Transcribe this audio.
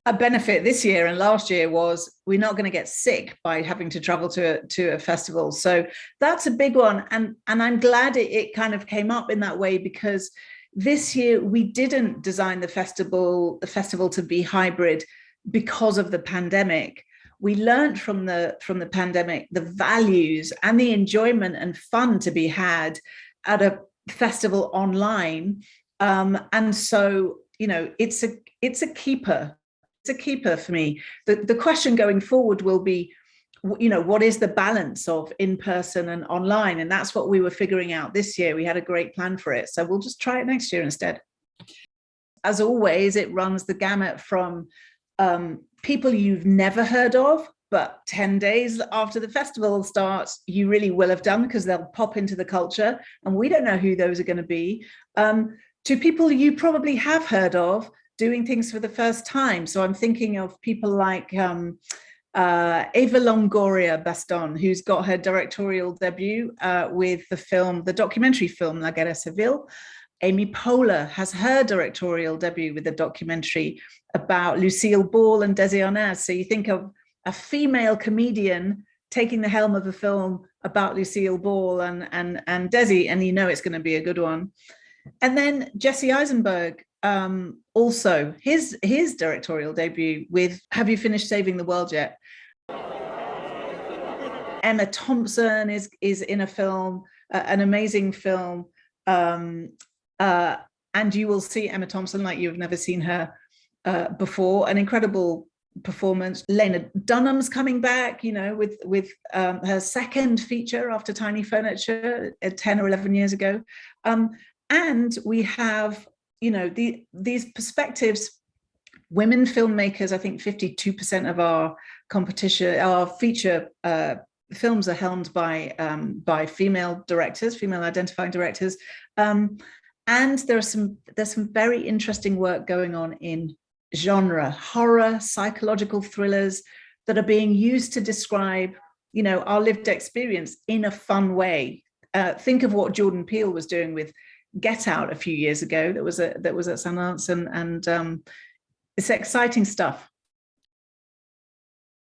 a benefit this year and last year was we're not going to get sick by having to travel to a festival. So that's a big one. And I'm glad it kind of came up in that way, because this year we didn't design the festival to be hybrid because of the pandemic. We learned from the pandemic the values and the enjoyment and fun to be had at a festival online. And so, it's a keeper. It's a keeper for me. The question going forward will be, what is the balance of in-person and online? And that's what we were figuring out this year. We had a great plan for it. So we'll just try it next year instead. As always, it runs the gamut from people you've never heard of, but 10 days after the festival starts, you really will have done, because they'll pop into the culture and we don't know who those are going to be, to people you probably have heard of doing things for the first time. So I'm thinking of people like Eva Longoria Baston, who's got her directorial debut with the documentary film La Guerre Civile. Amy Poehler has her directorial debut with a documentary about Lucille Ball and Desi Arnaz. So you think of a female comedian taking the helm of a film about Lucille Ball and Desi, and it's going to be a good one. And then Jesse Eisenberg, also his directorial debut with Have You Finished Saving the World Yet? Emma Thompson is in a film, an amazing film, and you will see Emma Thompson like you've never seen her before. An incredible performance. Lena Dunham's coming back, with her second feature after Tiny Furniture 10 or 11 years ago. And we have, these perspectives. Women filmmakers, I think 52% of our competition, our feature films are helmed by female directors, female identifying directors. And there's some very interesting work going on in genre, horror, psychological thrillers that are being used to describe, our lived experience in a fun way. Think of what Jordan Peele was doing with Get Out a few years ago. That was at Sundance, and it's exciting stuff.